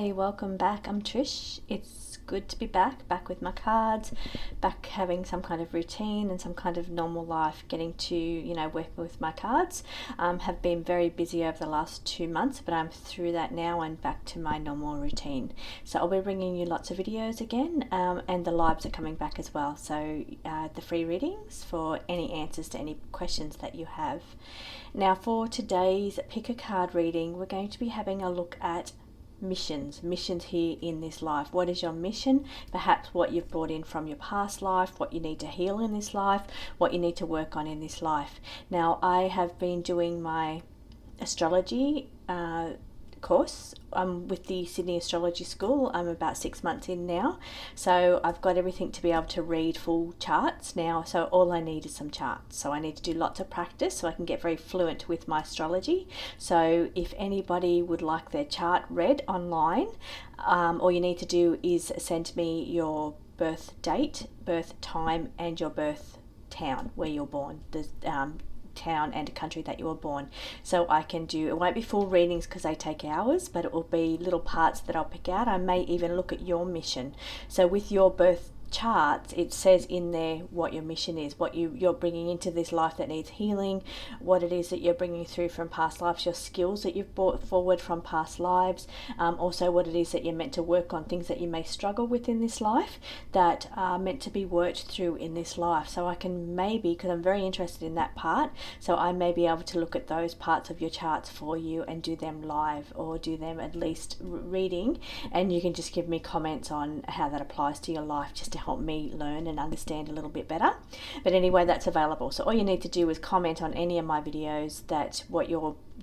Hi, welcome back. I'm Trish. It's good to be back with my cards, back having some kind of routine and some kind of normal life, getting to, work with my cards. Have been very busy over the last 2 months, but I'm through that now and back to my normal routine. So I'll be bringing you lots of videos again, and the lives are coming back as well. So the free readings for any answers to any questions that you have. Now for today's pick a card reading, we're going to be having a look at missions here in this life. What is your mission? Perhaps what you've brought in from your past life, what you need to heal in this life, what you need to work on in this life. Now I have been doing my astrology course with the Sydney Astrology School. I'm about 6 months in now, so I've got everything to be able to read full charts now. So all I need is some charts. So I need to do lots of practice so I can get very fluent with my astrology. So if anybody would like their chart read online, all you need to do is send me your birth date, birth time, and your birth town where you're born. Town and country that you were born, so I can do, it won't be full readings because they take hours, but it will be little parts that I'll pick out. I may even look at your mission. So with your birth charts, it says in there what your mission is, what you're bringing into this life that needs healing, what it is that you're bringing through from past lives, your skills that you've brought forward from past lives, also what it is that you're meant to work on, things that you may struggle with in this life that are meant to be worked through in this life. So I can maybe, because I'm very interested in that part, so I may be able to look at those parts of your charts for you and do them live, or do them at least reading, and you can just give me comments on how that applies to your life, just to help me learn and understand a little bit better. But anyway, that's available. So all you need to do is comment on any of my videos that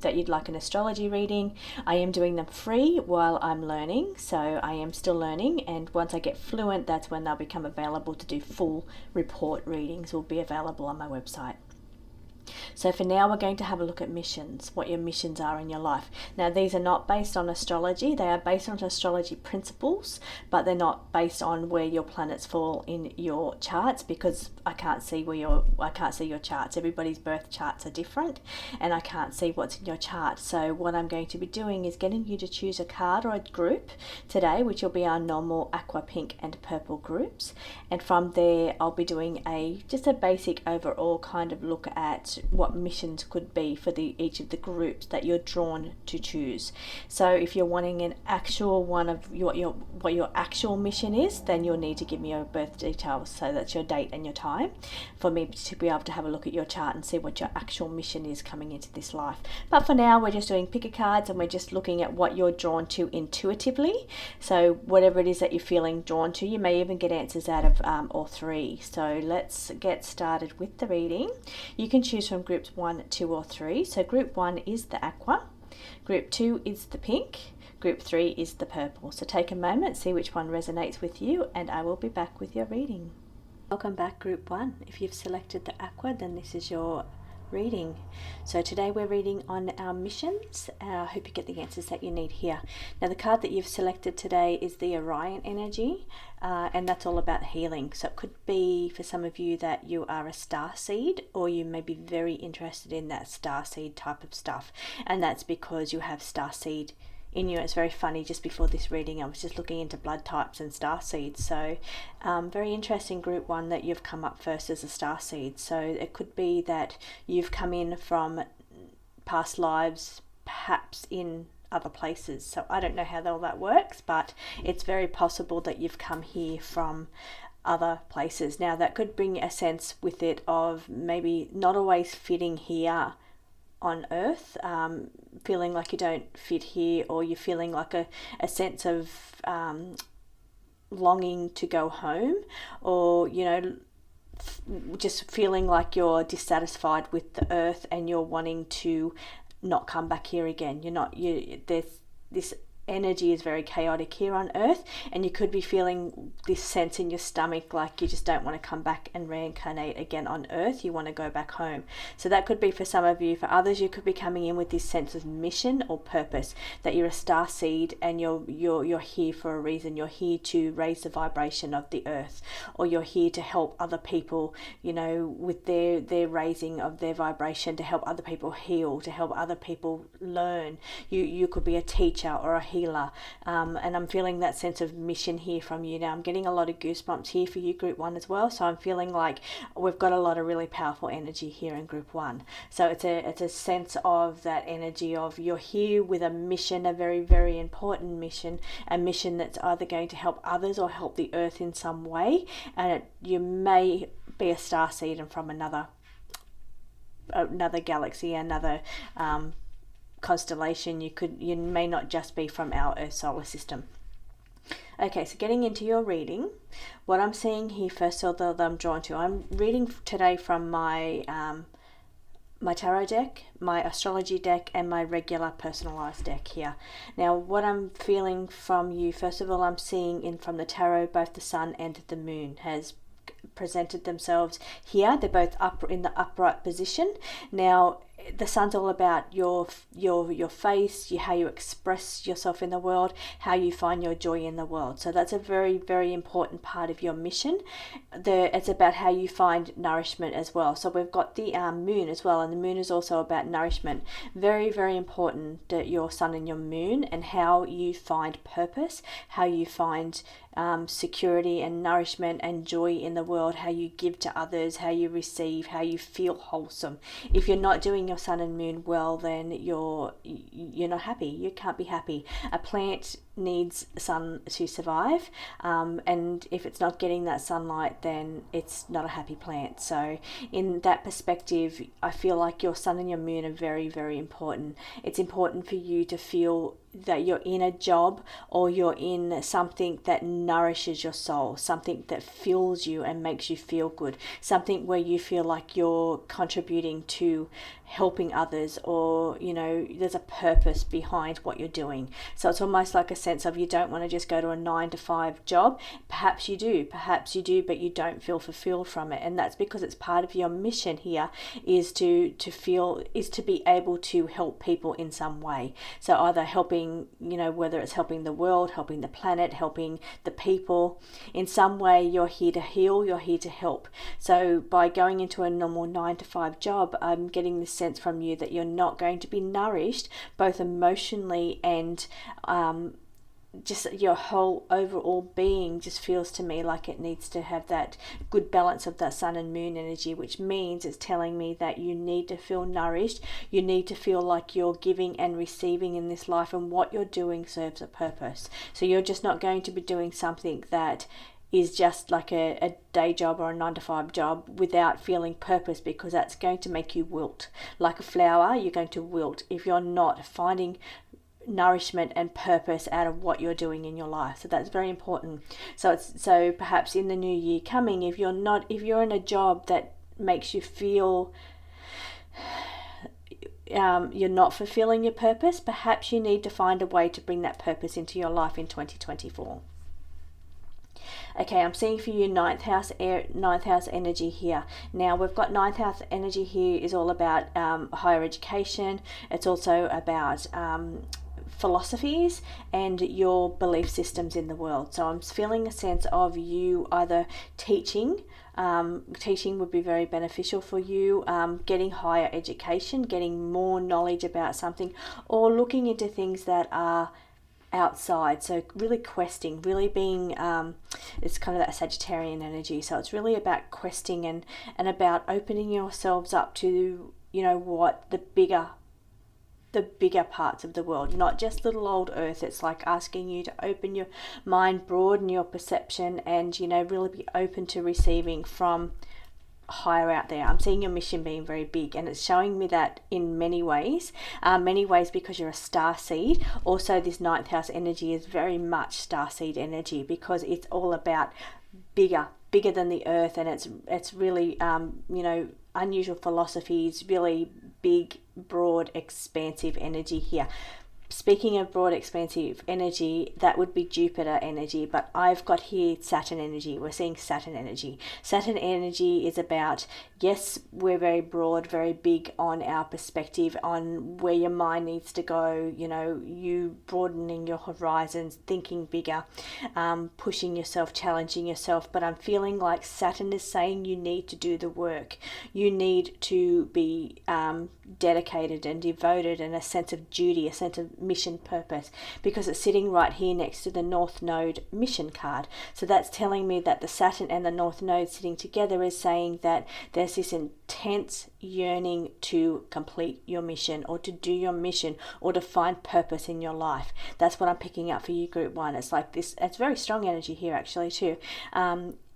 you'd like an astrology reading. I am doing them free while I'm learning, so I am still learning, and once I get fluent, that's when they'll become available to do full report readings. Will be available on my website. So for now, we're going to have a look at missions, what your missions are in your life. Now, these are not based on astrology. They are based on astrology principles, but they're not based on where your planets fall in your charts, because I can't see your charts. Everybody's birth charts are different, and I can't see what's in your chart. So what I'm going to be doing is getting you to choose a card or a group today, which will be our normal aqua, pink, and purple groups. And from there, I'll be doing just a basic overall kind of look at what missions could be for each of the groups that you're drawn to choose. So if you're wanting an actual one of what your actual mission is, then you'll need to give me your birth details. So that's your date and your time, for me to be able to have a look at your chart and see what your actual mission is coming into this life. But for now, we're just doing picker cards, and we're just looking at what you're drawn to intuitively. So whatever it is that you're feeling drawn to, you may even get answers out of all three. So let's get started with the reading. You can choose from groups 1, 2, or 3. So group 1 is the aqua, group 2 is the pink, group 3 is the purple. So take a moment, see which one resonates with you, and I will be back with your reading. Welcome back, group 1. If you've selected the aqua, then this is your reading. So today we're reading on our missions. I hope you get the answers that you need here. Now the card that you've selected today is the Orion energy, and that's all about healing. So it could be for some of you that you are a star seed, or you may be very interested in that star seed type of stuff, and that's because you have star seed in you. It's very funny, just before this reading I was just looking into blood types and star seeds. So very interesting, group 1, that you've come up first as a star seed. So it could be that you've come in from past lives, perhaps in other places. So I don't know how all that works, but it's very possible that you've come here from other places. Now that could bring a sense with it of maybe not always fitting here on earth, feeling like you don't fit here, or you're feeling like a sense of longing to go home, or just feeling like you're dissatisfied with the earth and you're wanting to not come back here again. There's this energy is very chaotic here on earth, and you could be feeling this sense in your stomach like you just don't want to come back and reincarnate again on earth. You want to go back home. So that could be for some of you. For others, you could be coming in with this sense of mission or purpose, that you're a star seed and you're here for a reason. You're here to raise the vibration of the earth, or you're here to help other people, with their raising of their vibration, to help other people heal, to help other people learn. You could be a teacher or a healer, and I'm feeling that sense of mission here from you. Now I'm getting a lot of goosebumps here for you, group 1 as well, so I'm feeling like we've got a lot of really powerful energy here in group 1. So it's a sense of that energy of you're here with a mission, a very, very important mission, a mission that's either going to help others or help the earth in some way, and you may be a starseed and from another galaxy, another constellation. You may not just be from our Earth solar system. Okay, so getting into your reading, what I'm seeing here first of all that I'm drawn to, I'm reading today from my my tarot deck, my astrology deck, and my regular personalized deck here. Now, what I'm feeling from you, first of all, I'm seeing from the tarot, both the sun and the moon has presented themselves here. They're both up in the upright position. Now, the sun's all about your face, how you express yourself in the world, how you find your joy in the world. So that's a very, very important part of your mission. It's about how you find nourishment as well. So we've got the moon as well, and the moon is also about nourishment. Very, very important that your sun and your moon, and how you find purpose, how you find security and nourishment and joy in the world, how you give to others, how you receive, how you feel wholesome. If you're not doing your sun and moon well, then you're not happy. You can't be happy. A plant needs sun to survive, and if it's not getting that sunlight, then it's not a happy plant. So in that perspective, I feel like your sun and your moon are very, very important. It's important for you to feel that you're in a job or you're in something that nourishes your soul, something that fills you and makes you feel good, something where you feel like you're contributing to helping others, or there's a purpose behind what you're doing. So it's almost like a sense of, you don't want to just go to a 9-to-5 job. Perhaps you do, but you don't feel fulfilled from it, and that's because it's part of your mission here is to be able to help people in some way. So either helping, whether it's helping the world, helping the planet, helping the people, in some way you're here to heal, you're here to help. So by going into a normal 9-to-5 job, I'm getting this sense from you that you're not going to be nourished both emotionally and just your whole overall being just feels to me like it needs to have that good balance of that sun and moon energy, which means it's telling me that you need to feel nourished, you need to feel like you're giving and receiving in this life, and what you're doing serves a purpose. So you're just not going to be doing something that is just like a day job or a 9-to-5 job without feeling purpose, because that's going to make you wilt. Like a flower, you're going to wilt if you're not finding nourishment and purpose out of what you're doing in your life. So that's very important. So perhaps in the new year coming, if you're in a job that makes you feel you're not fulfilling your purpose, perhaps you need to find a way to bring that purpose into your life in 2024. Okay, I'm seeing for you ninth house energy here. Now we've got ninth house energy here is all about higher education. It's also about philosophies and your belief systems in the world. So I'm feeling a sense of you either teaching would be very beneficial for you, getting higher education, getting more knowledge about something, or looking into things that are outside. So really questing, really being it's kind of that Sagittarian energy. So it's really about questing and about opening yourselves up to what the bigger parts of the world, not just little old earth. It's like asking you to open your mind, broaden your perception, and really be open to receiving from higher out there. I'm seeing your mission being very big, and it's showing me that in many ways because you're a star seed. Also, this ninth house energy is very much star seed energy, because it's all about bigger than the earth, and it's really unusual philosophies, really big, broad, expansive energy here. Speaking of broad, expansive energy, that would be Jupiter energy, but I've got here Saturn energy. We're seeing Saturn energy. Saturn energy is about, yes, we're very broad, very big on our perspective, on where your mind needs to go, you broadening your horizons, thinking bigger, pushing yourself, challenging yourself. But I'm feeling like Saturn is saying you need to do the work. You need to be, dedicated and devoted, and a sense of duty, a sense of mission purpose, because it's sitting right here next to the North Node mission card. So that's telling me that the Saturn and the North Node sitting together is saying that there's this intense yearning to complete your mission, or to do your mission, or to find purpose in your life. That's what I'm picking up for you, Group 1. It's like this, it's very strong energy here actually too.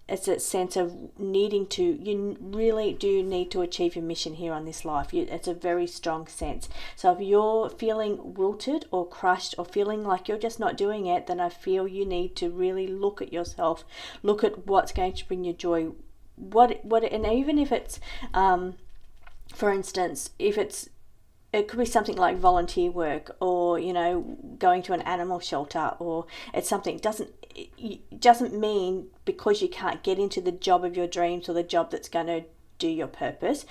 It's a sense of needing to, you really do need to achieve your mission here on this life. It's a very strong sense. So if you're feeling wilted or crushed, or feeling like you're just not doing it, then I feel you need to really look at yourself, look at what's going to bring you joy. And even if it's, for instance, it could be something like volunteer work, or going to an animal shelter, or it's something. It doesn't mean because you can't get into the job of your dreams, or the job that's going to do your purpose.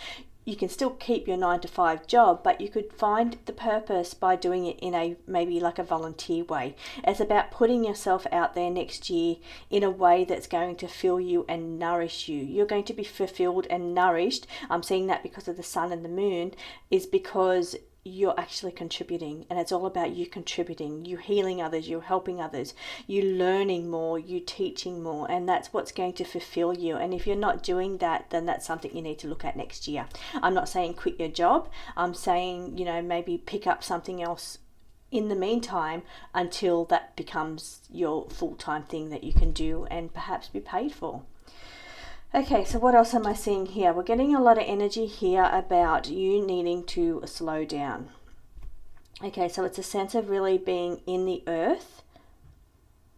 You can still keep your 9-to-5 job, but you could find the purpose by doing it in a maybe like a volunteer way. It's about putting yourself out there next year in a way that's going to fill you and nourish you. You're going to be fulfilled and nourished. I'm seeing that because of the sun and the moon, is because you're actually contributing, and it's all about you contributing, you healing others, you helping others, you learning more, you teaching more, and that's what's going to fulfill you. And if you're not doing that, then that's something you need to look at next year. I'm not saying quit your job. I'm saying, maybe pick up something else in the meantime until that becomes your full-time thing that you can do and perhaps be paid for. Okay, so what else am I seeing here? We're getting a lot of energy here about you needing to slow down. Okay, so it's a sense of really being in the earth,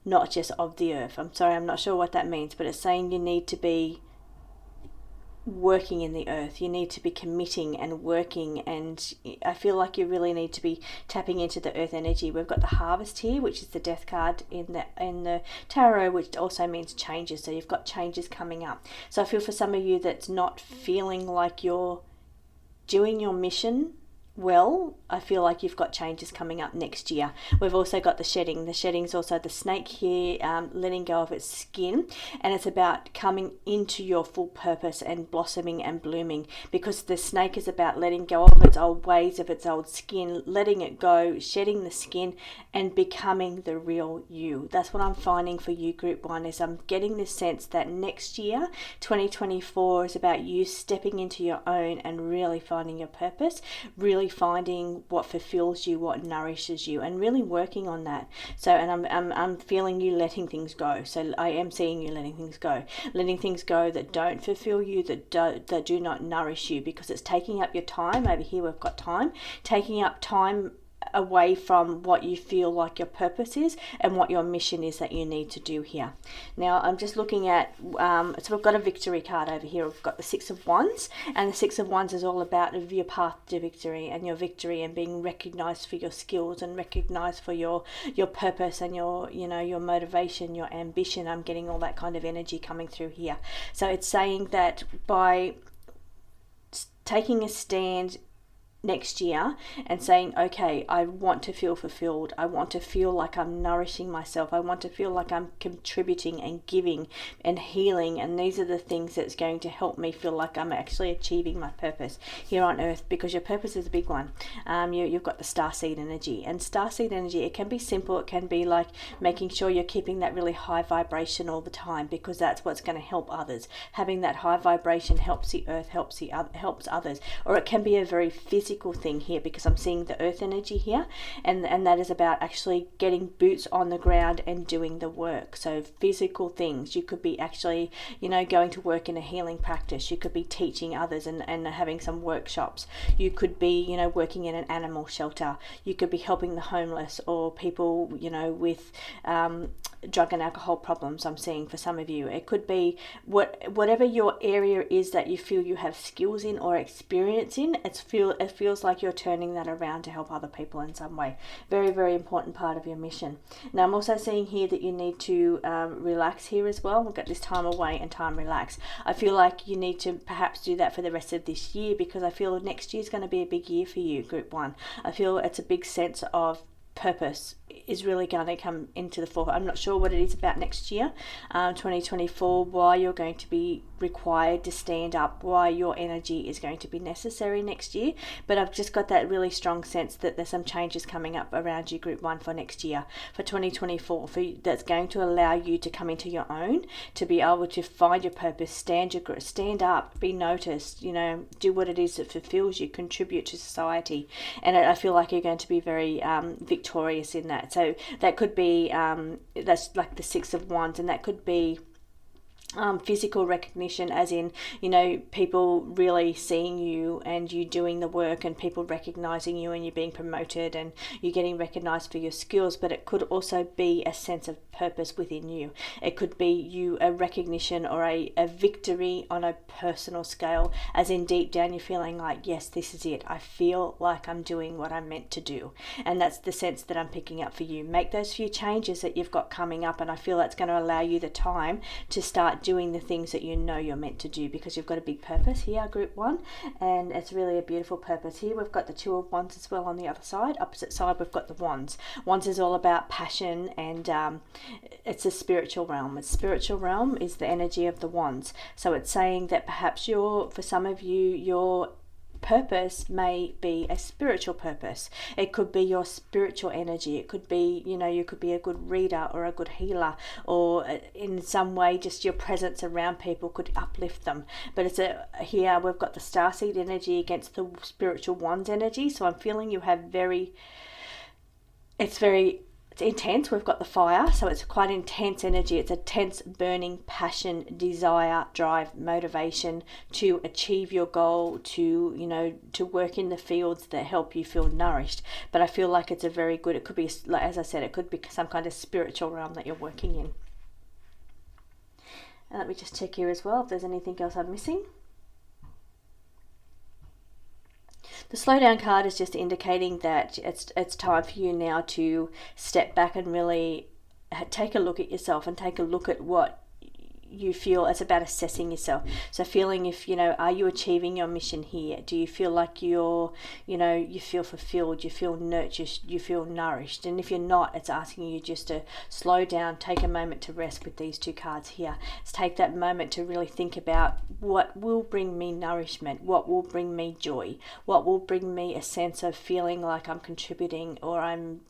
not just of the earth. I'm sorry, I'm not sure what that means, but it's saying you need to be working in the earth. You need to be committing and working, and I feel like you really need to be tapping into the earth energy. We've got the harvest here, which is the death card in the tarot, which also means changes. So you've got changes coming up. So I feel for some of you that's not feeling like you're doing your mission well, I feel like you've got changes coming up next year. We've also got the shedding. The shedding's also the snake here, letting go of its skin, and it's about coming into your full purpose and blossoming and blooming, because the snake is about letting go of its old ways, of its old skin, letting it go, shedding the skin, and becoming the real you. That's what I'm finding for you, Group 1, is I'm getting this sense that next year, 2024, is about you stepping into your own and really finding your purpose, really finding what fulfills you, what nourishes you, and really working on that. So, and I'm feeling you letting things go. So I am seeing you letting things go that don't fulfill you, that do not nourish you, because it's taking up your time. Over here we've got time, taking up time away from what you feel like your purpose is and what your mission is that you need to do here. Now I'm just looking at, so we've got a victory card over here. We've got the 6 of Wands, and the 6 of Wands is all about your path to victory and your victory, and being recognized for your skills and recognized for your purpose and your motivation, your ambition. I'm getting all that kind of energy coming through here. So it's saying that by taking a stand next year and saying, okay, I want to feel fulfilled, I want to feel like I'm nourishing myself, I want to feel like I'm contributing and giving and healing, and these are the things that's going to help me feel like I'm actually achieving my purpose here on earth, because your purpose is a big one. You've got the starseed energy, and starseed energy, it can be simple, it can be like making sure you're keeping that really high vibration all the time, because that's what's going to help others. Having that high vibration helps the earth, helps others. Or it can be a very physical thing here, because I'm seeing the earth energy here, and that is about actually getting boots on the ground and doing the work. So physical things, you could be actually going to work in a healing practice, you could be teaching others and having some workshops, you could be working in an animal shelter, you could be helping the homeless, or people with drug and alcohol problems. I'm seeing for some of you it could be whatever your area is that you feel you have skills in or experience in. It feels like you're turning that around to help other people in some way. Very, very important part of your mission. Now I'm also seeing here that you need to relax here as well. We've got this time away and time relax. I feel like you need to perhaps do that for the rest of this year, because I feel next year is going to be a big year for you, Group 1. I feel it's a big sense of purpose is really going to come into the forefront. I'm not sure what it is about next year, 2024, why you're going to be required to stand up, why your energy is going to be necessary next year, but I've just got that really strong sense that there's some changes coming up around you, Group 1, for next year, for 2024, that's going to allow you to come into your own, to be able to find your purpose, stand up, be noticed, do what it is that fulfills you, contribute to society. And I feel like you're going to be very victorious in that. So that could be, that's like the Six of Wands, and that could be physical recognition, as in, people really seeing you and you doing the work, and people recognizing you and you being promoted and you getting recognized for your skills. But it could also be a sense of purpose within you. It could be a recognition or a victory on a personal scale, as in deep down you're feeling like, yes, this is it. I feel like I'm doing what I'm meant to do. And that's the sense that I'm picking up for you. Make those few changes that you've got coming up, and I feel that's going to allow you the time to start doing the things that you're meant to do, because you've got a big purpose here, Group 1, and it's really a beautiful purpose. Here we've got the Two of Wands as well on the other side. Opposite side we've got the Wands. Wands is all about passion, and it's a spiritual realm. The spiritual realm is the energy of the Wands. So it's saying that perhaps for some of you, your purpose may be a spiritual purpose. It could be your spiritual energy. It could be, you could be a good reader or a good healer, or in some way just your presence around people could uplift them. But here we've got the starseed energy against the spiritual Wands energy. So I'm feeling you have it's intense. We've got the fire, so it's quite intense energy. It's a tense, burning passion, desire, drive, motivation to achieve your goal, to work in the fields that help you feel nourished. But I feel like it's it could be, as I said, it could be some kind of spiritual realm that you're working in. And let me just check here as well if there's anything else I'm missing. The slowdown card is just indicating that it's time for you now to step back and really take a look at yourself and take a look at what you feel. It's about assessing yourself. So feeling if, are you achieving your mission here? Do you feel like you feel fulfilled, you feel nurtured, you feel nourished? And if you're not, it's asking you just to slow down, take a moment to rest with these two cards here. Let's take that moment to really think about what will bring me nourishment, what will bring me joy, what will bring me a sense of feeling like I'm contributing or I'm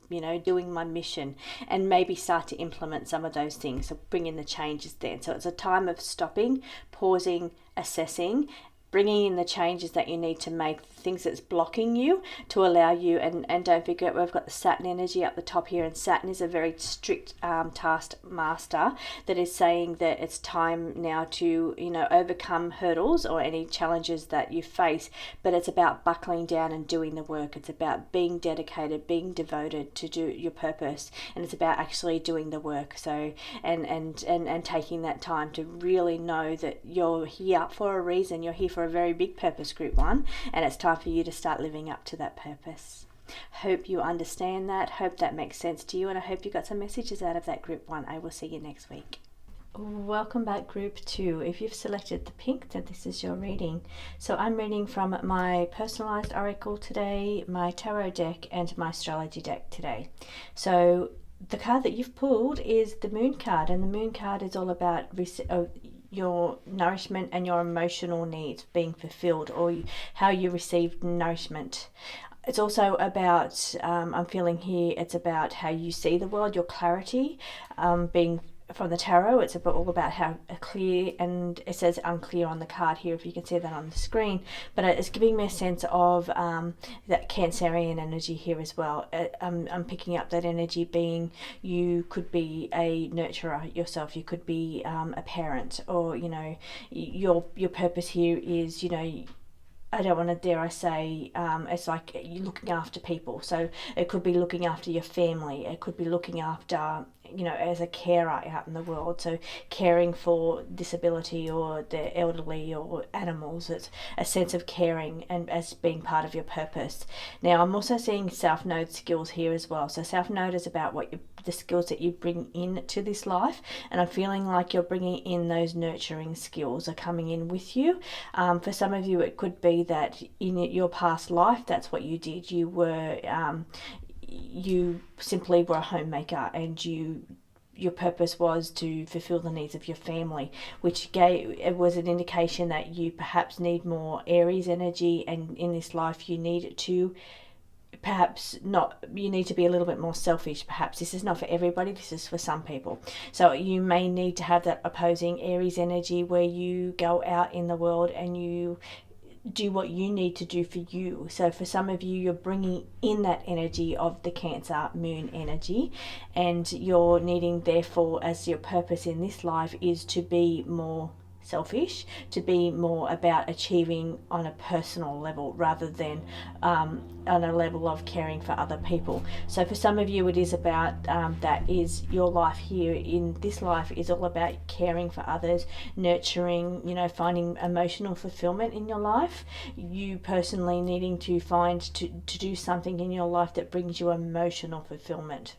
doing my mission, and maybe start to implement some of those things. So bring in the changes then. So it's a time of stopping, pausing, assessing, bringing in the changes that you need to make, things that's blocking you to allow you, and don't forget we've got the Saturn energy up the top here, and Saturn is a very strict task master that is saying that it's time now to overcome hurdles or any challenges that you face, but it's about buckling down and doing the work. It's about being dedicated, being devoted to do your purpose, and it's about actually doing the work. So and taking that time to really know that you're here for a reason. You're here for a very big purpose, Group 1, and it's time for you to start living up to that purpose. Hope you understand that. Hope that makes sense to you, and I hope you got some messages out of that, Group 1. I will see you next week. Welcome back, Group 2. If you've selected the pink, then this is your reading. So I'm reading from my personalized oracle today, my tarot deck, and my astrology deck today. So the card that you've pulled is the Moon card, and the Moon card is all about your nourishment and your emotional needs being fulfilled, or how you receive nourishment. It's also about, I'm feeling here, it's about how you see the world, your clarity, being from the tarot. It's all about how clear, and it says unclear on the card here, if you can see that on the screen, but it's giving me a sense of that Cancerian energy here as well. I'm picking up that energy being, you could be a nurturer yourself, you could be a parent, or your purpose here is, I don't want to dare I say, it's like you're looking after people. So it could be looking after your family. It could be looking after, as a carer out in the world. So caring for disability or the elderly or animals. It's a sense of caring and as being part of your purpose. Now I'm also seeing self-node skills here as well. So self-node is about the skills that you bring into this life, and I'm feeling like you're bringing in those nurturing skills are coming in with you. For some of you, it could be that in your past life, that's what you did. You were you simply were a homemaker and your purpose was to fulfill the needs of your family, which it was an indication that you perhaps need more Aries energy, and in this life you need to perhaps not, you need to be a little bit more selfish. Perhaps this is not for everybody, this is for some people. So you may need to have that opposing Aries energy where you go out in the world and you do what you need to do for you. So for some of you, you're bringing in that energy of the Cancer moon energy, and you're needing, therefore, as your purpose in this life is to be more selfish, to be more about achieving on a personal level rather than on a level of caring for other people. So for some of you, it is about that is your life here in this life is all about caring for others, nurturing, finding emotional fulfillment in your life, you personally needing to find to do something in your life that brings you emotional fulfillment.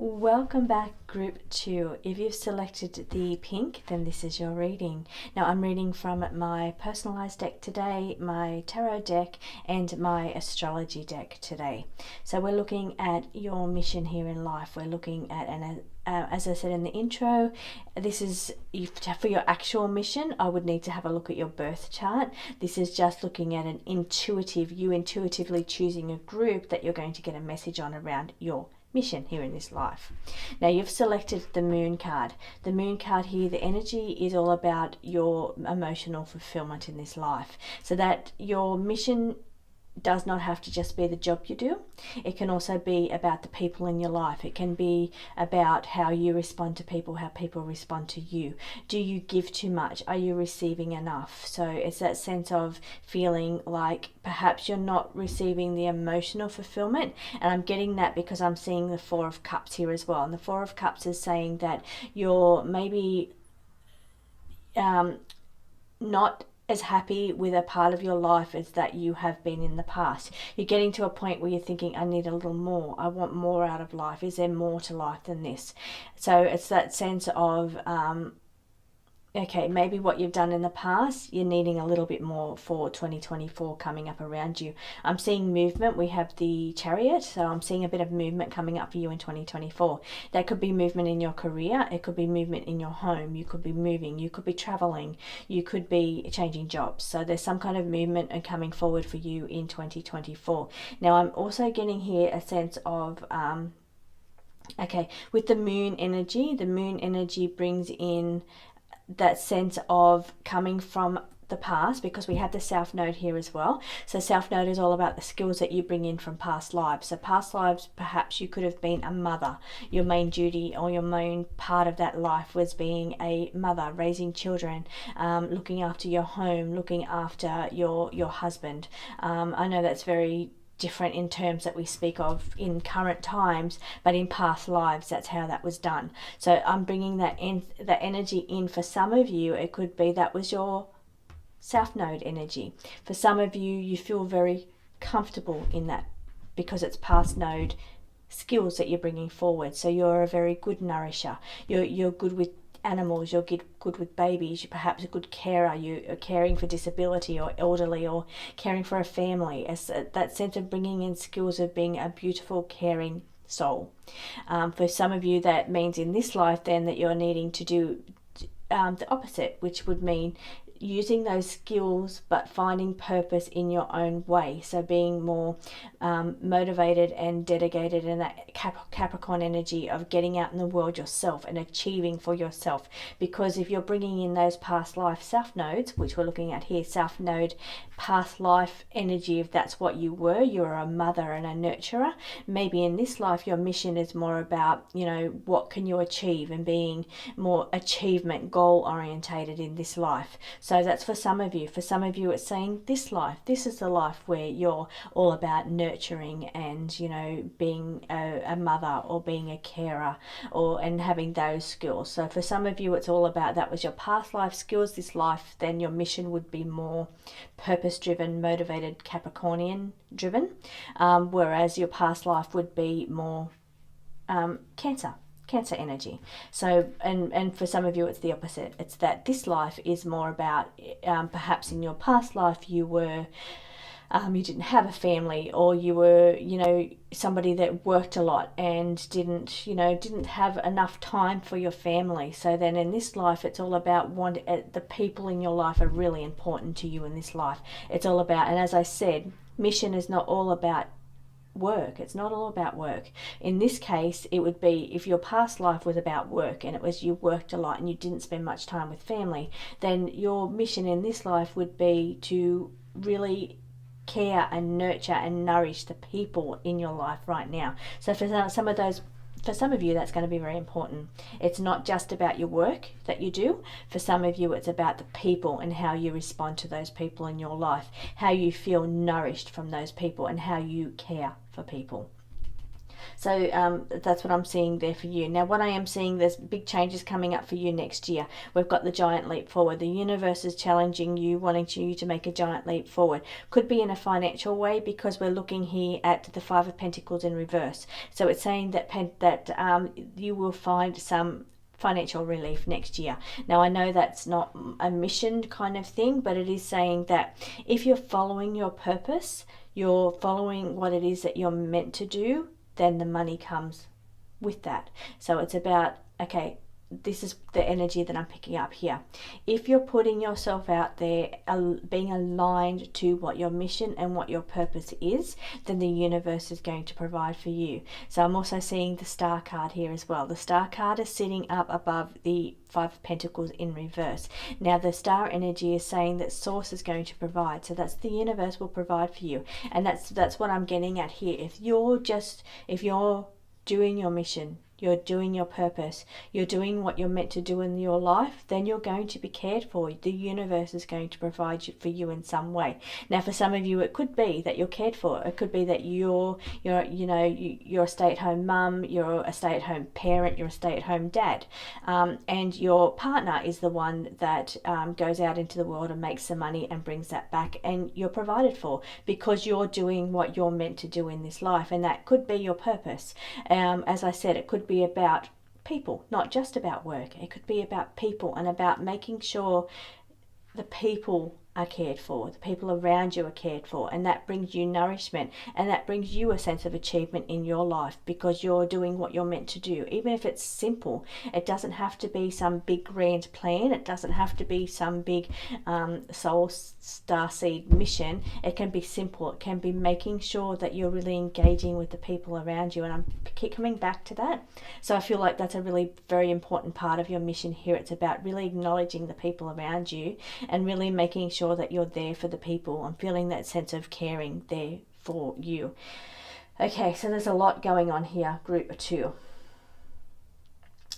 Welcome back, group 2. If you've selected the pink, then this is your reading. Now I'm reading from my personalized deck today, my tarot deck, and my astrology deck today. So we're looking at your mission here in life. We're looking at as I said in the intro, this is for your actual mission. I would need to have a look at your birth chart. This is just looking at you intuitively choosing a group that you're going to get a message on around your mission here in this life. Now you've selected the moon card. The moon card here, the energy is all about your emotional fulfillment in this life. So that your mission does not have to just be the job you do. It can also be about the people in your life. It can be about how you respond to people, how people respond to you. Do you give too much? Are you receiving enough? So it's that sense of feeling like perhaps you're not receiving the emotional fulfillment. And I'm getting that because I'm seeing the Four of Cups here as well. And the Four of Cups is saying that you're maybe not as happy with a part of your life as that you have been in the past. You're getting to a point where you're thinking, I need a little more. I want more out of life. Is there more to life than this? So it's that sense of okay, maybe what you've done in the past, you're needing a little bit more for 2024 coming up around you. I'm seeing movement. We have the Chariot, so I'm seeing a bit of movement coming up for you in 2024. That could be movement in your career. It could be movement in your home. You could be moving. You could be traveling. You could be changing jobs. So there's some kind of movement and coming forward for you in 2024. Now, I'm also getting here a sense of okay, with the moon energy brings in that sense of coming from the past, because we have the South Node here as well. So South Node is all about the skills that you bring in from past lives. So past lives, perhaps you could have been a mother. Your main duty or your main part of that life was being a mother, raising children, looking after your home, looking after your husband. I know that's very different in terms that we speak of in current times, but in past lives that's how that was done. So I'm bringing that energy in. For some of you, it could be that was your South Node energy. For some of you, you feel very comfortable in that because it's past node skills that you're bringing forward. So you're a very good nourisher. You're good with animals, you're good with babies, you're perhaps a good carer, you're caring for disability or elderly or caring for a family. As that sense of bringing in skills of being a beautiful, caring soul. For some of you, that means in this life then that you're needing to do the opposite, which would mean using those skills but finding purpose in your own way. So being more motivated and dedicated in that Capricorn energy of getting out in the world yourself and achieving for yourself. Because if you're bringing in those past life South Nodes, which we're looking at here, South Node, past life energy, if that's what you were a mother and a nurturer, maybe in this life your mission is more about, what can you achieve and being more achievement, goal orientated in this life. So that's for some of you. For some of you, it's saying this is the life where you're all about nurturing and, being a mother or being a carer and having those skills. So for some of you, it's all about that was your past life skills. This life, then your mission would be more purpose-driven, motivated, Capricornian-driven, whereas your past life would be more Cancer energy. So and for some of you it's the opposite. It's that this life is more about perhaps in your past life you were you didn't have a family, or you were, somebody that worked a lot and didn't have enough time for your family. So then in this life, it's all about the people in your life are really important to you in this life. It's all about, and as I said, mission is not all about work. It's not all about work. In this case, it would be if your past life was about work and it was you worked a lot and you didn't spend much time with family, then your mission in this life would be to really care and nurture and nourish the people in your life right now. So for some of you, that's going to be very important. It's not just about your work that you do. For some of you, it's about the people and how you respond to those people in your life, how you feel nourished from those people, and how you care for people. So that's what I'm seeing there for you. Now, what I am seeing, there's big changes coming up for you next year. We've got the giant leap forward. The universe is challenging you, wanting you to make a giant leap forward. Could be in a financial way, because we're looking here at the Five of Pentacles in reverse. So it's saying that you will find some financial relief next year. Now, I know that's not a mission kind of thing, but it is saying that if you're following your purpose, you're following what it is that you're meant to do, then the money comes with that. So it's about, okay, this is the energy that I'm picking up here. If you're putting yourself out there, being aligned to what your mission and what your purpose is, then the universe is going to provide for you. So I'm also seeing the Star card here as well. The Star card is sitting up above the Five of Pentacles in reverse. Now, the Star energy is saying that Source is going to provide. So that's the universe will provide for you. And that's what I'm getting at here. If you're doing your mission, you're doing your purpose, you're doing what you're meant to do in your life, then you're going to be cared for. The universe is going to provide for you in some way. Now, for some of you, it could be that you're cared for. It could be that you're a stay-at-home mum, you're a stay-at-home parent, you're a stay-at-home dad, and your partner is the one that goes out into the world and makes some money and brings that back, and you're provided for because you're doing what you're meant to do in this life, and that could be your purpose. As I said, it could be about people, not just about work. It could be about people and about making sure the people are cared for, the people around you are cared for, and that brings you nourishment, and that brings you a sense of achievement in your life because you're doing what you're meant to do. Even if it's simple, it doesn't have to be some big grand plan, it doesn't have to be some big soul starseed mission. It can be simple. It can be making sure that you're really engaging with the people around you, and I'm keep coming back to that. So I feel like that's a really very important part of your mission here. It's about really acknowledging the people around you and really making sure that you're there for the people and feeling that sense of caring there for you. Okay, so there's a lot going on here, group 2.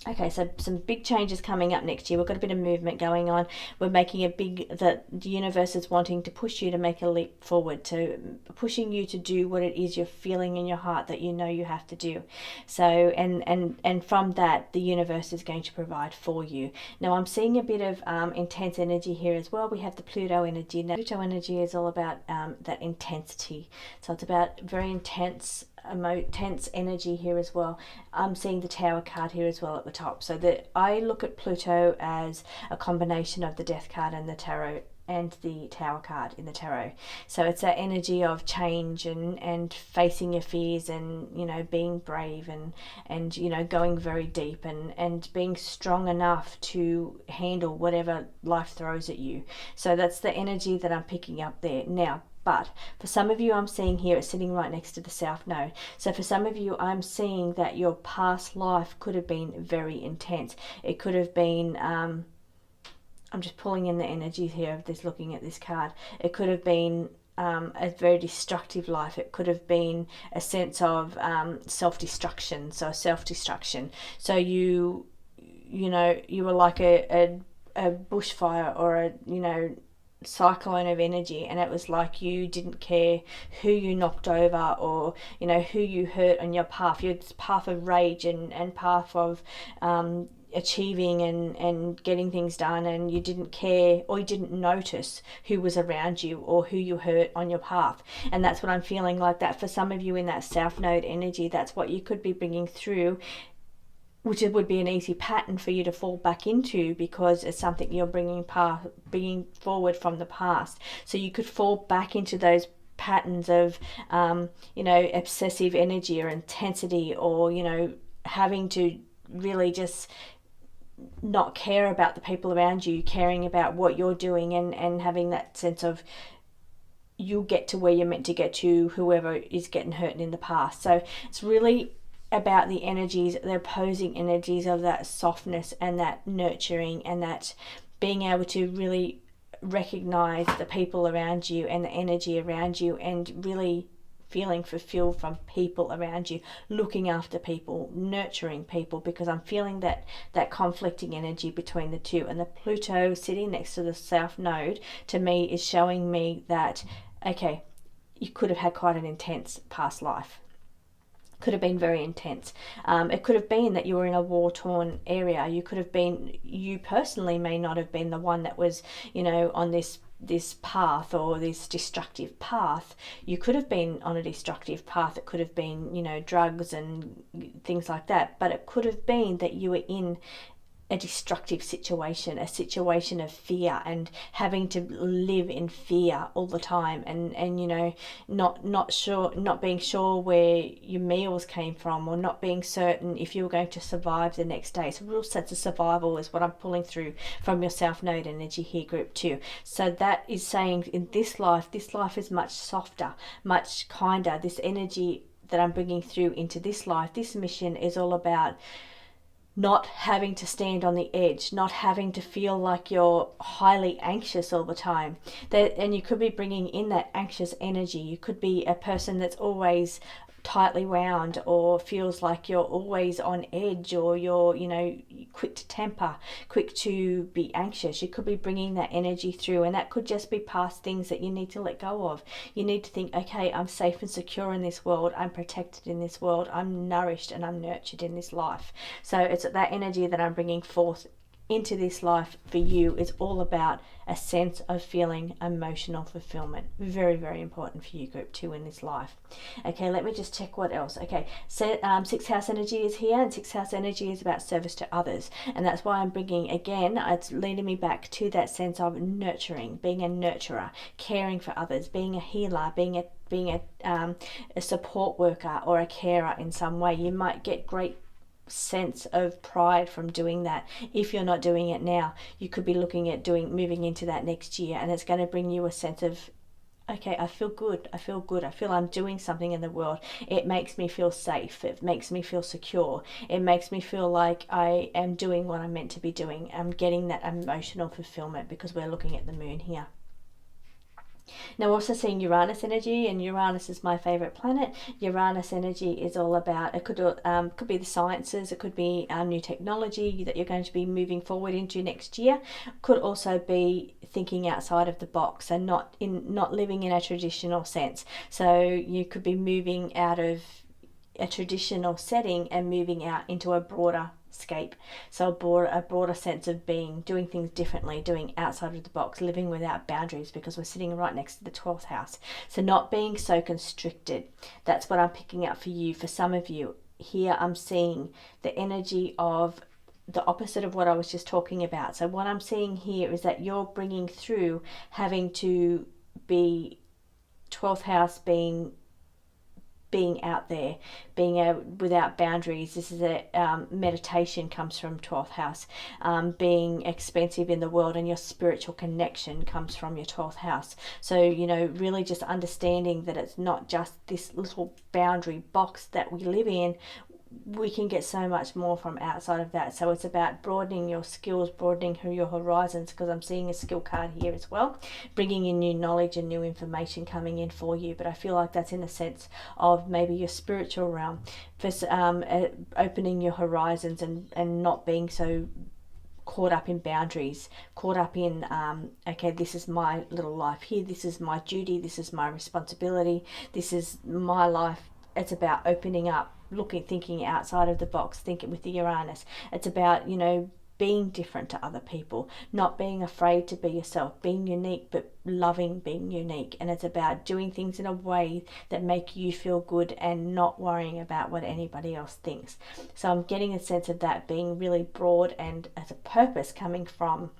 Okay, so some big changes coming up next year. We've got a bit of movement going on. We're making the universe is wanting to push you to make a leap forward, to pushing you to do what it is you're feeling in your heart that you know you have to do. So, and from that, the universe is going to provide for you. Now, I'm seeing a bit of intense energy here as well. We have the Pluto energy. Now, Pluto energy is all about that intensity. So it's about very intense energy here as well. I'm seeing the Tower card here as well at the top. So that I look at Pluto as a combination of the Death card and the Tarot and the Tower card in the Tarot. So it's that energy of change and facing your fears and being brave and going very deep and being strong enough to handle whatever life throws at you. So that's the energy that I'm picking up there. Now, but for some of you, I'm seeing here it's sitting right next to the South Node. So for some of you, I'm seeing that your past life could have been very intense. It could have been, I'm just pulling in the energy here of this, looking at this card. It could have been a very destructive life. It could have been a sense of self-destruction. So self-destruction. So you were like a bushfire or a, cyclone of energy, and it was like you didn't care who you knocked over or who you hurt on your path. Your path of rage and path of achieving and getting things done, and you didn't care or you didn't notice who was around you or who you hurt on your path. And that's what I'm feeling like that for some of you in that South Node energy. That's what you could be bringing through, which would be an easy pattern for you to fall back into because it's something you're bringing forward from the past. So you could fall back into those patterns of, obsessive energy or intensity, or, having to really just not care about the people around you, caring about what you're doing, and having that sense of you'll get to where you're meant to get to, whoever is getting hurt in the past. So it's really about the energies, the opposing energies of that softness and that nurturing, and that being able to really recognize the people around you and the energy around you, and really feeling fulfilled from people around you, looking after people, nurturing people, because I'm feeling that conflicting energy between the two. And the Pluto sitting next to the South Node, to me, is showing me that, okay, you could have had quite an intense past life. Could have been very intense. It could have been that you were in a war-torn area. You personally may not have been the one that was, on this path, or this destructive path. You could have been on a destructive path. It could have been, drugs and things like that. But it could have been that you were in a destructive situation, a situation of fear, and having to live in fear all the time, and not being sure where your meals came from, or not being certain if you were going to survive the next day. So a real sense of survival is what I'm pulling through from your South Node energy here, group 2. So that is saying, in this life is much softer, much kinder. This energy that I'm bringing through into this life, this mission, is all about not having to stand on the edge, not having to feel like you're highly anxious all the time. And you could be bringing in that anxious energy. You could be a person that's always tightly wound, or feels like you're always on edge, or you're quick to temper, quick to be anxious. You could be bringing that energy through, and that could just be past things that you need to let go of. You need to think, okay, I'm safe and secure in this world, I'm protected in this world, I'm nourished and I'm nurtured in this life. So it's that energy that I'm bringing forth into this life for you. Is all about a sense of feeling emotional fulfillment. Very, very important for you, group 2, in this life. Okay, let me just check what else. Okay, so 6th house energy is here, and 6th house energy is about service to others, and that's why I'm bringing, again, it's leading me back to that sense of nurturing, being a nurturer, caring for others, being a healer, being a support worker, or a carer in some way. You might get great sense of pride from doing that. If you're not doing it now, you could be looking at moving into that next year, and it's going to bring you a sense of, okay, I feel good, I feel I'm doing something in the world. It makes me feel safe, it makes me feel secure, it makes me feel like I am doing what I'm meant to be doing. I'm getting that emotional fulfillment, because we're looking at the moon here. Now, we're also seeing Uranus energy, and Uranus is my favorite planet. Uranus energy is all about, it could be the sciences, it could be new technology that you're going to be moving forward into next year. Could also be thinking outside of the box, and not living in a traditional sense. So you could be moving out of a traditional setting and moving out into a broader scape. So a broader sense of doing things differently, doing outside of the box, living without boundaries, because we're sitting right next to the 12th house. So not being so constricted. That's what I'm picking up for you. For some of you here, I'm seeing the energy of the opposite of what I was just talking about. So what I'm seeing here is that you're bringing through having to be 12th house, being out there, being without boundaries. This is meditation comes from 12th house. Being expansive in the world, and your spiritual connection comes from your 12th house. So, really just understanding that it's not just this little boundary box that we live in. We can get so much more from outside of that. So it's about broadening your skills, broadening your horizons, because I'm seeing a skill card here as well, bringing in new knowledge and new information coming in for you. But I feel like that's in a sense of maybe your spiritual realm, for opening your horizons, and not being so caught up in boundaries, caught up in okay, this is my little life here, this is my duty, this is my responsibility, this is my life. It's about opening up, thinking outside of the box, thinking with the Uranus. It's about, being different to other people, not being afraid to be yourself, being unique, but loving being unique. And it's about doing things in a way that make you feel good, and not worrying about what anybody else thinks. So I'm getting a sense of that being really broad, and as a purpose coming from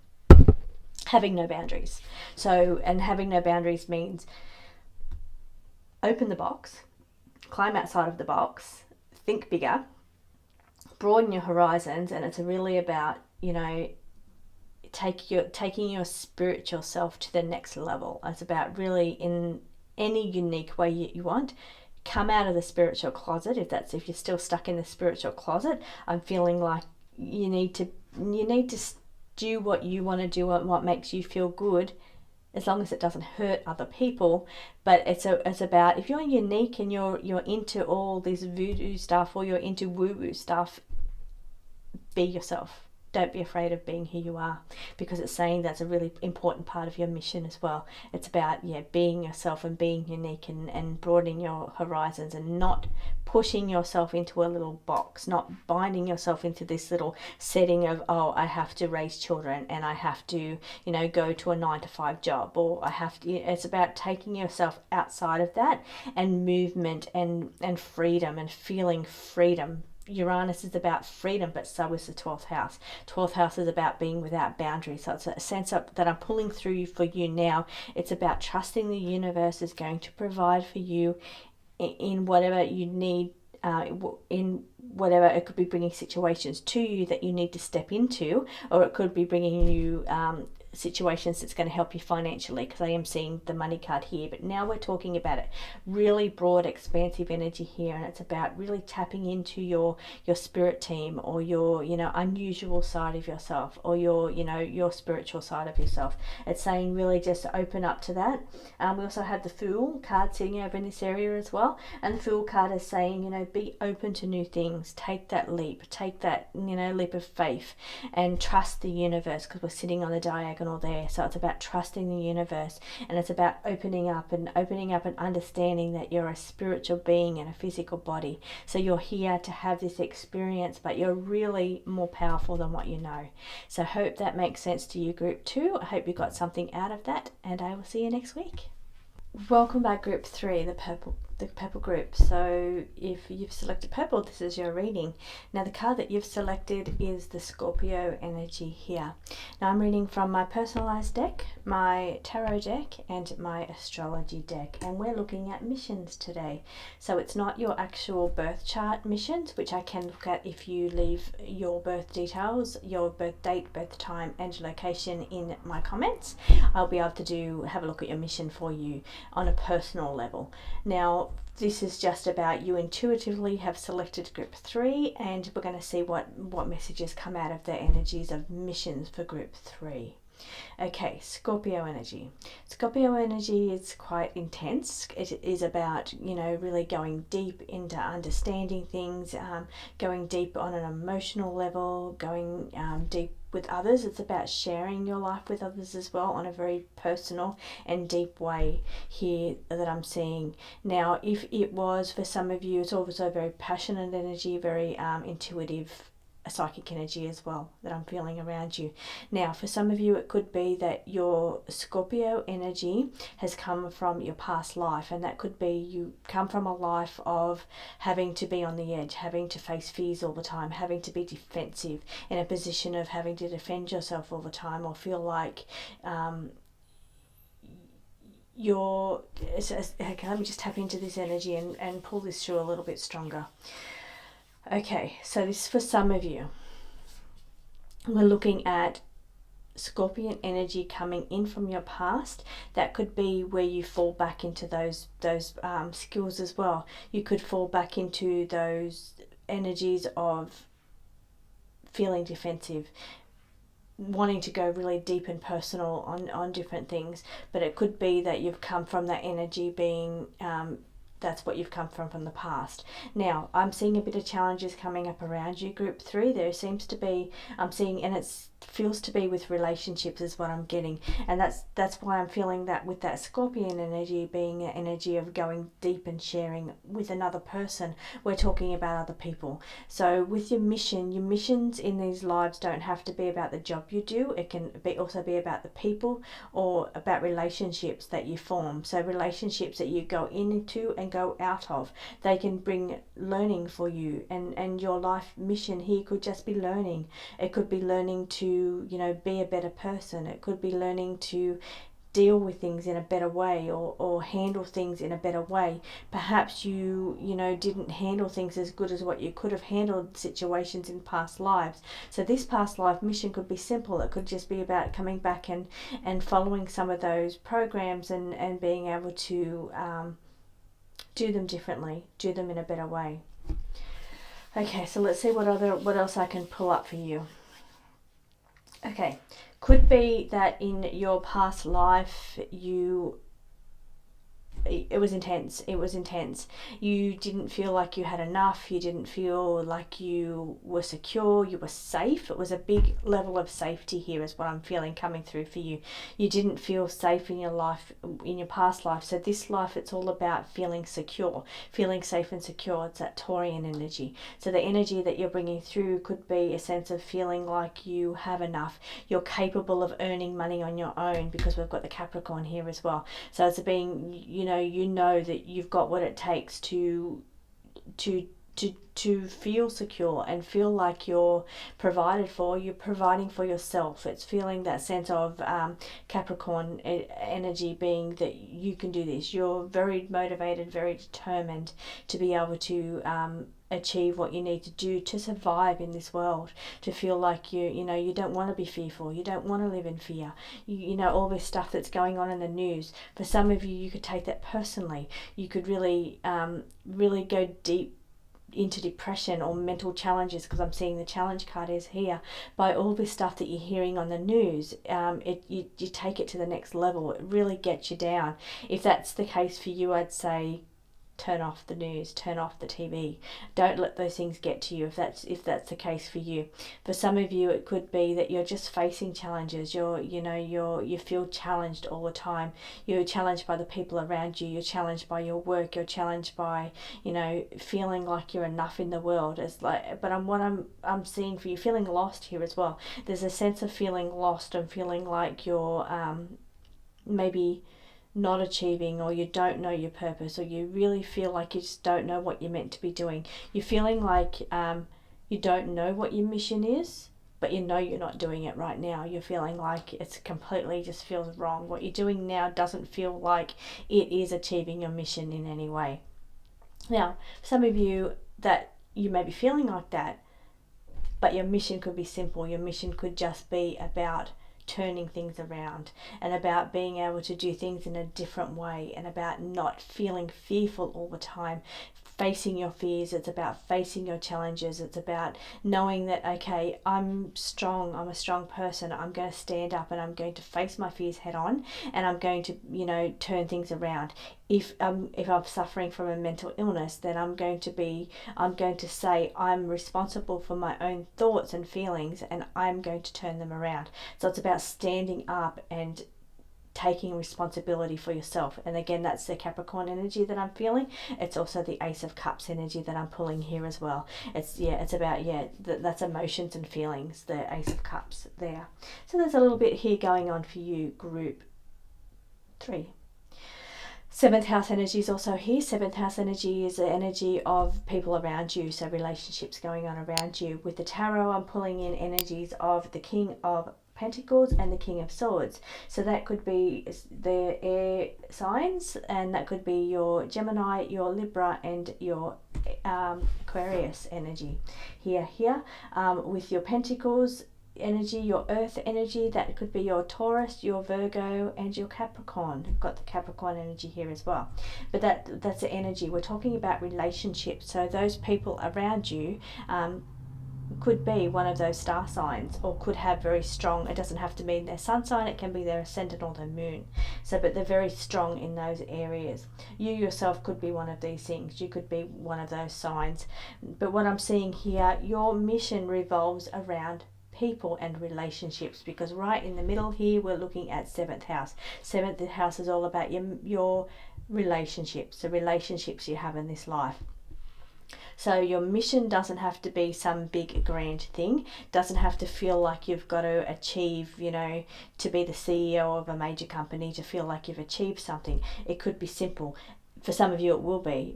having no boundaries. So, and having no boundaries means open the box, climb outside of the box, think bigger, broaden your horizons. And it's really about, you know, taking your spiritual self to the next level. It's about really, in any unique way you want, come out of the spiritual closet. If you're still stuck in the spiritual closet, I'm feeling like you need to do what you want to do and what makes you feel good, as long as it doesn't hurt other people. But it's about, if you're unique and you're into all this voodoo stuff, or you're into woo-woo stuff, be yourself. Don't be afraid of being who you are, because it's saying that's a really important part of your mission as well. It's about, being yourself and being unique, and broadening your horizons, and not pushing yourself into a little box, not binding yourself into this little setting of, oh, I have to raise children and I have to, go to a 9-to-5 job, or I have to. It's about taking yourself outside of that, and movement and freedom, and feeling freedom. Uranus is about freedom, but so is the 12th house. 12th house is about being without boundaries. So it's a sense that I'm pulling through for you now. It's about trusting the universe is going to provide for you in whatever you need, in whatever. It could be bringing situations to you that you need to step into, or it could be bringing you situations that's going to help you financially, because I am seeing the money card here. But now we're talking about it really broad, expansive energy here, and it's about really tapping into your spirit team, or your unusual side of yourself, or your spiritual side of yourself. It's saying really just open up to that. We also have the Fool card sitting over in this area as well, and the Fool card is saying, be open to new things, take that leap, take that leap of faith, and trust the universe, because we're sitting on the diagonal there. So it's about trusting the universe, and it's about opening up and understanding that you're a spiritual being in a physical body. So you're here to have this experience, but you're really more powerful than what you know. So I hope that makes sense to you, group 2. I hope you got something out of that, and I will see you next week. Welcome back, group 3, the purple group. So if you've selected purple, this is your reading. Now the card that you've selected is the Scorpio energy here. Now I'm reading from my personalized deck, my tarot deck, and my astrology deck, and we're looking at missions today. So it's not your actual birth chart missions, which I can look at if you leave your birth details, your birth date, birth time, and location in my comments. I'll be able to have a look at your mission for you on a personal level. Now this is just about you intuitively have selected group 3, and we're going to see what messages come out of the energies of missions for group 3. Okay, Scorpio energy. Scorpio energy is quite intense. It is about, really going deep into understanding things, going deep on an emotional level, going deep with others. It's about sharing your life with others as well on a very personal and deep way here that I'm seeing. Now, if it was for some of you, it's also very passionate energy, very intuitive, a psychic energy as well that I'm feeling around you. Now, for some of you, it could be that your Scorpio energy has come from your past life, and that could be you come from a life of having to be on the edge, having to face fears all the time, having to be defensive, in a position of having to defend yourself all the time, or feel like okay, let me just tap into this energy and pull this through a little bit stronger. Okay, so this is for some of you. We're looking at Scorpion energy coming in from your past. That could be where you fall back into those skills as well. You could fall back into those energies of feeling defensive, wanting to go really deep and personal on different things. But it could be that you've come from that energy being that's what you've come from the past. Now, I'm seeing a bit of challenges coming up around you, group 3. There seems to be, I'm seeing, and it feels to be with relationships is what I'm getting. And that's why I'm feeling that with that Scorpion energy being an energy of going deep and sharing with another person. We're talking about other people. So with your missions in these lives don't have to be about the job you do. It can also be about the people, or about relationships that you form. So relationships that you go into and go out of, they can bring learning for you, and your life mission here could just be learning. It could be learning to be a better person. It could be learning to deal with things in a better way, or handle things in a better way. Perhaps you didn't handle things as good as what you could have handled situations in past lives. So this past life mission could be simple. It could just be about coming back and following some of those programs and being able to do them differently, do them in a better way. Okay, so let's see what else I can pull up for you. Okay, could be that in your past life it was intense. You didn't feel like you had enough. You didn't feel like you were secure, you were safe. It was a big level of safety here is what I'm feeling coming through for you. You didn't feel safe in your life, in your past life. So this life, it's all about feeling secure, feeling safe and secure. It's that Taurian energy. So the energy that you're bringing through could be a sense of feeling like you have enough. You're capable of earning money on your own, because we've got the Capricorn here as well. So it's being, you know that you've got what it takes to feel secure and feel like you're provided for. You're providing for yourself. It's feeling that sense of Capricorn energy, being that you can do this. You're very motivated, very determined to be able to achieve what you need to do to survive in this world, to feel like you don't want to be fearful, you don't want to live in fear. You know, all this stuff that's going on in the news, for some of you, you could take that personally. You could really go deep into depression or mental challenges, because I'm seeing the challenge card is here, by all this stuff that you're hearing on the news. You take it to the next level. It really gets you down. If that's the case for you, I'd say turn off the news, turn off the TV. Don't let those things get to you if that's the case for you. For some of you, it could be that you're just facing challenges. You feel challenged all the time. You're challenged by the people around you. You're challenged by your work. You're challenged by feeling like you're enough in the world. But I'm seeing for you, feeling lost here as well. There's a sense of feeling lost and feeling like you're maybe not achieving, or you don't know your purpose, or you really feel like you just don't know what you're meant to be doing. You're feeling like you don't know what your mission is, but you know you're not doing it right now. You're feeling like it's completely just feels wrong. What you're doing now doesn't feel like it is achieving your mission in any way. Now, some of you, that you may be feeling like that, but your mission could be simple. Your mission could just be about turning things around, and about being able to do things in a different way, and about not feeling fearful all the time, facing your fears. It's about facing your challenges. It's about knowing that, okay, I'm strong, I'm a strong person, I'm going to stand up and I'm going to face my fears head on, and I'm going to turn things around. If I'm suffering from a mental illness, then I'm going to say I'm responsible for my own thoughts and feelings, and I'm going to turn them around. So it's about standing up and taking responsibility for yourself. And again, that's the Capricorn energy that I'm feeling. It's also the Ace of Cups energy that I'm pulling here as well. It's about that's emotions and feelings, the Ace of Cups there. So there's a little bit here going on for you, group 3. 7th house energy is also here. 7th house energy is the energy of people around you, so relationships going on around you. With the tarot, I'm pulling in energies of the King of Pentacles and the King of Swords. So that could be the air signs, and that could be your Gemini, your Libra, and your Aquarius energy. Here. With your Pentacles energy, your earth energy, that could be your Taurus, your Virgo, and your Capricorn. You've got the Capricorn energy here as well. But that's the energy. We're talking about relationships. So those people around you could be one of those star signs, or could have very strong, it doesn't have to be their sun sign, it can be their ascendant or their moon. So, but they're very strong in those areas. You yourself could be one of these things. You could be one of those signs. But what I'm seeing here, your mission revolves around people and relationships, because right in the middle here we're looking at 7th house. 7th house is all about your relationships, the relationships you have in this life. So your mission doesn't have to be some big grand thing, doesn't have to feel like you've got to achieve, to be the CEO of a major company, to feel like you've achieved something. It could be simple. For some of you it will be,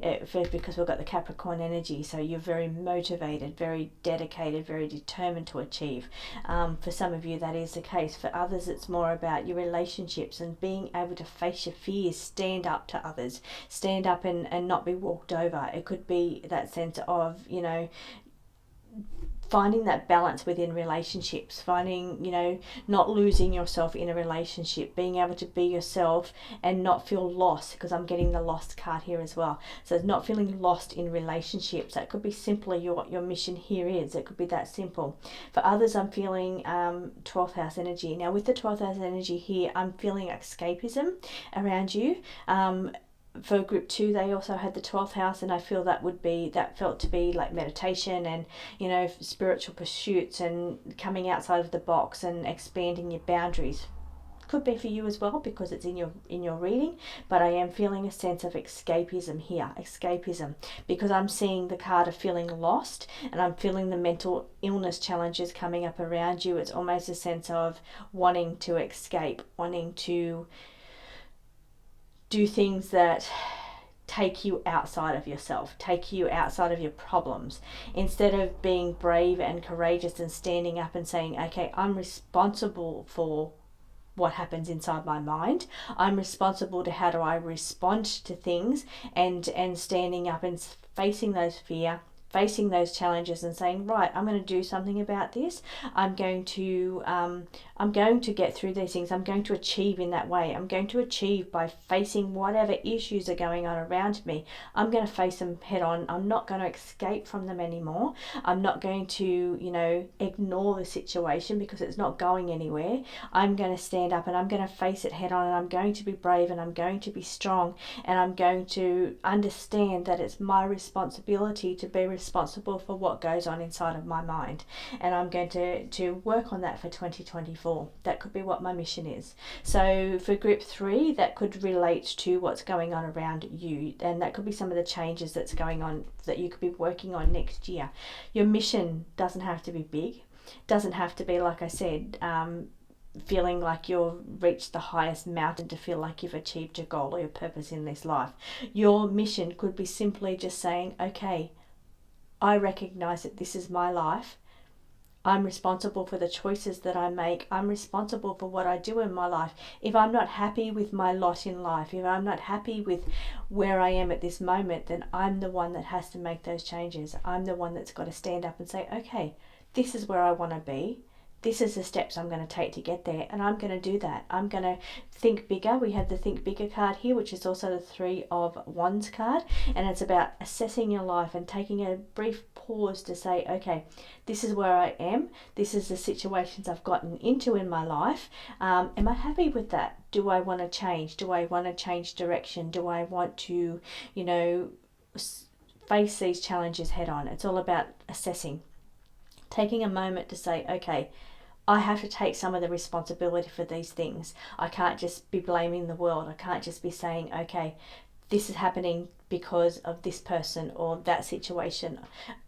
because we've got the Capricorn energy, so you're very motivated, very dedicated, very determined to achieve. For some of you that is the case. For others it's more about your relationships and being able to face your fears, stand up to others, stand up and not be walked over. It could be that sense of, finding that balance within relationships, finding, not losing yourself in a relationship, being able to be yourself and not feel lost, because I'm getting the lost card here as well. So not feeling lost in relationships. That could be simply what your mission here is. It could be that simple. For others, I'm feeling 12th house energy. Now with the 12th house energy here, I'm feeling escapism around you. For group 2, they also had the 12th house, and I feel that felt to be like meditation and, spiritual pursuits and coming outside of the box and expanding your boundaries. Could be for you as well, because it's in your reading, but I am feeling a sense of escapism here. Escapism, because I'm seeing the card of feeling lost, and I'm feeling the mental illness challenges coming up around you. It's almost a sense of wanting to escape, wanting to do things that take you outside of yourself, take you outside of your problems, instead of being brave and courageous and standing up and saying, okay, I'm responsible for what happens inside my mind. I'm responsible to how do I respond to things, and standing up and facing those fear, facing those challenges and saying, right, I'm going to do something about this. I'm going to get through these things. I'm going to achieve in that way. I'm going to achieve by facing whatever issues are going on around me. I'm going to face them head on. I'm not going to escape from them anymore. I'm not going to, ignore the situation because it's not going anywhere. I'm going to stand up and I'm going to face it head on, and I'm going to be brave, and I'm going to be strong, and I'm going to understand that it's my responsibility to be responsible for what goes on inside of my mind, and I'm going to work on that for 2024. That could be what my mission is. So for group 3, that could relate to what's going on around you, and that could be some of the changes that's going on that you could be working on next year. Your mission doesn't have to be big, doesn't have to be, like I said, feeling like you've reached the highest mountain to feel like you've achieved your goal or your purpose in this life. Your mission could be simply just saying, okay, I recognize that this is my life. I'm responsible for the choices that I make. I'm responsible for what I do in my life. If I'm not happy with my lot in life, if I'm not happy with where I am at this moment, then I'm the one that has to make those changes. I'm the one that's got to stand up and say, okay, this is where I want to be. This is the steps I'm going to take to get there, and I'm going to do that. I'm going to think bigger. We have the Think Bigger card here, which is also the 3 of Wands card, and it's about assessing your life and taking a brief pause to say, okay, this is where I am. This is the situations I've gotten into in my life. Am I happy with that? Do I want to change? Do I want to change direction? Do I want to, face these challenges head on? It's all about assessing. Taking a moment to say, okay, I have to take some of the responsibility for these things. I can't just be blaming the world. I can't just be saying, okay, this is happening because of this person or that situation.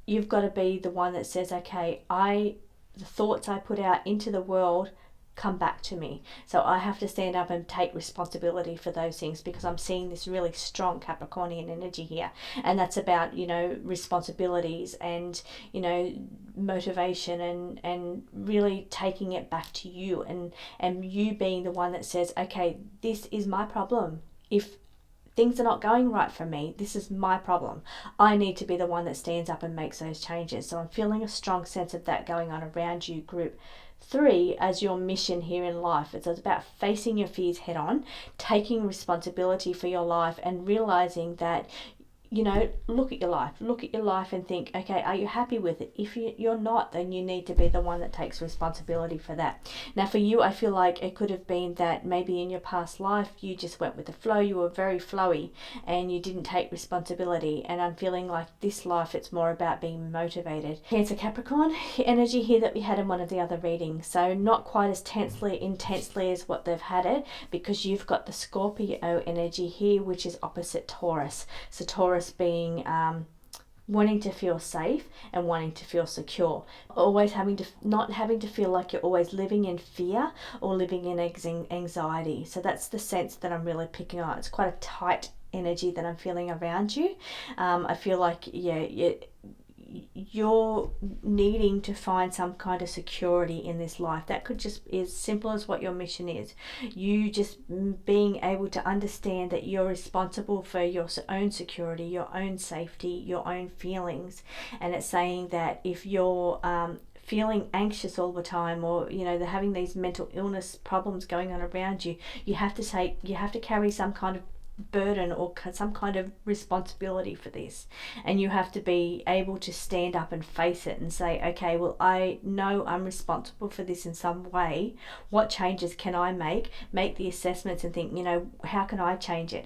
You've got to be the one that says, okay, the thoughts I put out into the world come back to me. So I have to stand up and take responsibility for those things, because I'm seeing this really strong Capricornian energy here. And that's about, responsibilities and, motivation and really taking it back to you, and you being the one that says, okay, this is my problem. If things are not going right for me, this is my problem. I need to be the one that stands up and makes those changes. So I'm feeling a strong sense of that going on around you, group 3, as your mission here in life. It's about facing your fears head on, taking responsibility for your life, and realizing that, look at your life and think, okay, are you happy with it? If you're not, then you need to be the one that takes responsibility for that. Now for you, I feel like it could have been that maybe in your past life you just went with the flow, you were very flowy and you didn't take responsibility, and I'm feeling like this life it's more about being motivated. Cancer Capricorn energy here that we had in one of the other readings, so not quite as intensely as what they've had it, because you've got the Scorpio energy here, which is opposite Taurus. So Taurus being wanting to feel safe and wanting to feel secure, always not having to feel like you're always living in fear or living in anxiety. So that's the sense that I'm really picking up. It's quite a tight energy that I'm feeling around you. I feel like, you're needing to find some kind of security in this life. That could just be as simple as what your mission is. You just being able to understand that you're responsible for your own security, your own safety, your own feelings. And it's saying that if you're feeling anxious all the time, or they're having these mental illness problems going on around you, you have to carry some kind of burden or some kind of responsibility for this, and you have to be able to stand up and face it and say, okay, well, I know I'm responsible for this in some way. What changes can I make the assessments and think, how can I change it?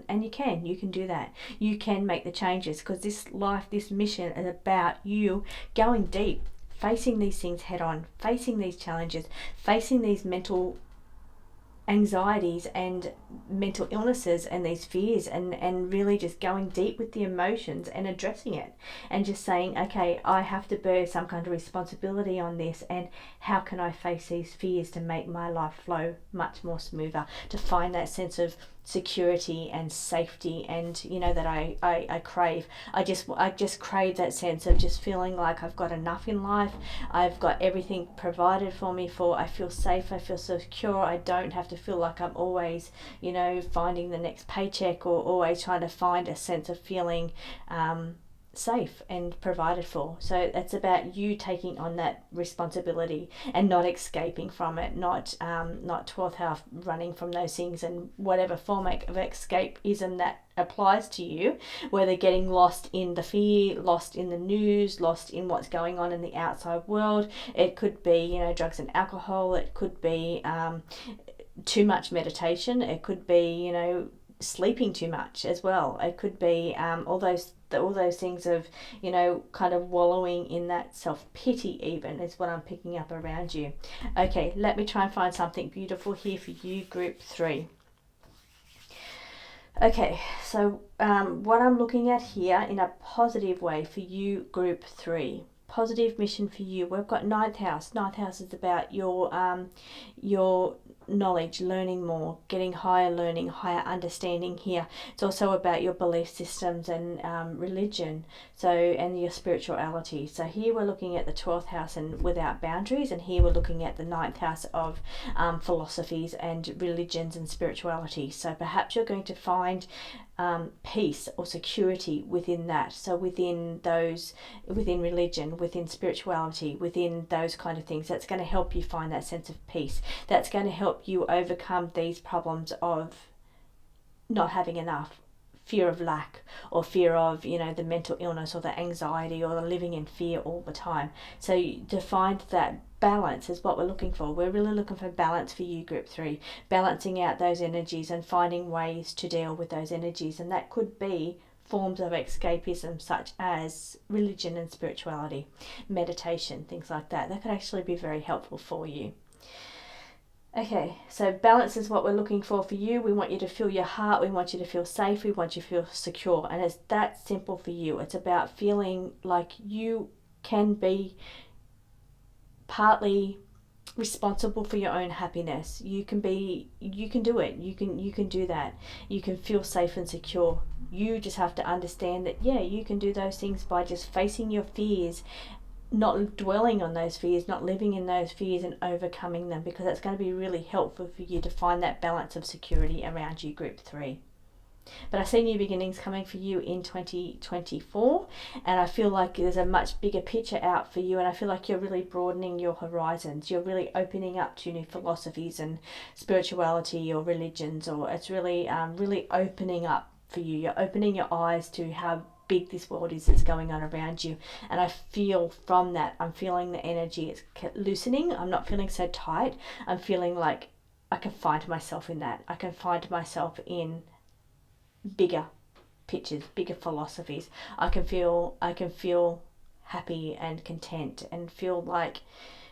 And you can do that. You can make the changes, because this mission is about you going deep, facing these things head on, facing these challenges, facing these mental anxieties and mental illnesses and these fears, and really just going deep with the emotions and addressing it, and just saying, okay, I have to bear some kind of responsibility on this, and how can I face these fears to make my life flow much more smoother, to find that sense of security and safety, and that I crave. I just crave that sense of just feeling like I've got enough in life. I've got everything provided for me. I feel safe, I feel secure. I don't have to feel like I'm always finding the next paycheck, or always trying to find a sense of feeling safe and provided for. So it's about you taking on that responsibility and not escaping from it, not 12th house running from those things, and whatever form of escapism that applies to you, whether getting lost in the fear, lost in the news, lost in what's going on in the outside world. It could be drugs and alcohol, it could be too much meditation, it could be sleeping too much as well, it could be all those things of kind of wallowing in that self-pity, even, is what I'm picking up around you. Okay, let me try and find something beautiful here for you, group 3. Okay, so what I'm looking at here in a positive way for you, group 3, positive mission for you, we've got 9th house. 9th house is about your knowledge, learning more, getting higher learning, higher understanding here. It's also about your belief systems and religion, and your spirituality. So here we're looking at the 12th house and without boundaries, and here we're looking at the 9th house of philosophies and religions and spirituality. So perhaps you're going to find peace or security within that. So within religion, within spirituality, within those kind of things, that's going to help you find that sense of peace. That's going to help you overcome these problems of not having enough, fear of lack, or fear of the mental illness, or the anxiety, or the living in fear all the time. So to find that balance is what we're looking for. We're really looking for balance for you, group 3, balancing out those energies and finding ways to deal with those energies. And that could be forms of escapism, such as religion and spirituality, meditation, things like that. That could actually be very helpful for you. Okay, so balance is what we're looking for you. We want you to feel your heart, we want you to feel safe, we want you to feel secure, and it's that simple for you. It's about feeling like you can be partly responsible for your own happiness. You can do it. You can do that. You can feel safe and secure. You just have to understand that, you can do those things by just facing your fears, not dwelling on those fears, not living in those fears, and overcoming them, because that's going to be really helpful for you to find that balance of security around you, group 3. But I see new beginnings coming for you in 2024, and I feel like there's a much bigger picture out for you, and I feel like you're really broadening your horizons. You're really opening up to new philosophies and spirituality or religions, or it's really opening up for you. You're opening your eyes to how big this world is that's going on around you, and I feel from that, I'm feeling the energy, it's loosening. I'm not feeling so tight. I'm feeling like I can find myself in that. I can find myself in bigger pictures, bigger philosophies. I can feel happy and content, and feel like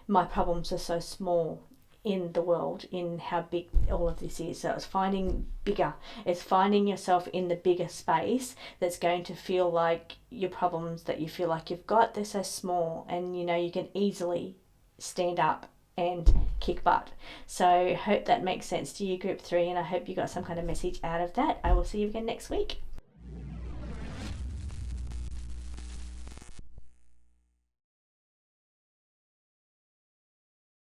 my problems are so small in the world, in how big all of this is. So it's finding bigger. It's finding yourself in the bigger space that's going to feel like your problems that you feel like you've got, they're so small, and you can easily stand up and kick butt. So hope that makes sense to you, group 3, and I hope you got some kind of message out of that. I will see you again next week.